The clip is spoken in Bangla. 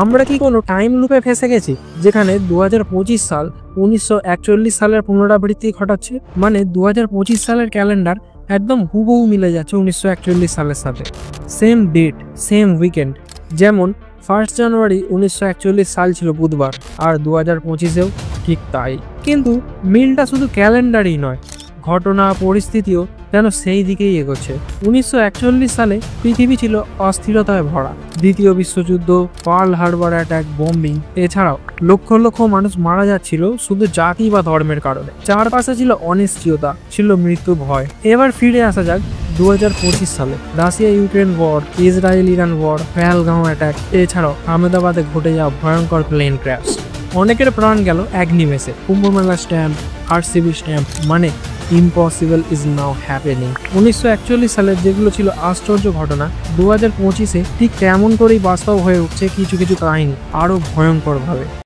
আমরা কি কোনো টাইম লুপে ফেসে গেছি, যেখানে 2025 সাল 1941 সালের পুনরাবৃত্তি ঘটাচ্ছে? মানে 2025 সালের ক্যালেন্ডার একদম হুবহু মিলে যাচ্ছে 1941 সালের সাথে। Same date, same weekend. যেমন 1 জানুয়ারি 1941 সাল ছিল বুধবার, আর 2025-এও ঠিক তাই। কিন্তু মিলটা শুধু ক্যালেন্ডারই নয়, ঘটনা পরিস্থিতিও যেন সেই দিকেই এগোচ্ছে। 1941 সালে পৃথিবী ছিল অস্থিরতায় ভরা। দ্বিতীয় বিশ্বযুদ্ধ, পার্ল হারবার অ্যাটাক, বোম্বিং, এছাড়াও লক্ষ লক্ষ মানুষ মারা যাচ্ছিল শুধু জাতি বা ধর্মের কারণে। চারপাশে ছিল অনিশ্চয়তা, ছিল মৃত্যু ভয়। এবার ফিরে আসা যাক 2025 সালে। Russia Ukraine war, Israel Iran war, Pahalgam attack, এছাড়াও আহমেদাবাদে ঘটে যাওয়া ভয়ঙ্কর প্লেন ক্র্যাশ। অনেকের প্রাণ গেল এক নিমেষে। কুম্ভমেলা স্ট্যাম্প, আরসিবি স্ট্যাম্প, মানে ইম্পসিবল ইজ নাও হ্যাপেনিং। 1941 সালের যেগুলো ছিল আশ্চর্য ঘটনা, 2025-এ ঠিক তেমন করেই বাস্তব হয়ে উঠছে কিছু কিছু কাহিনী, আরও ভয়ঙ্কর ভাবে।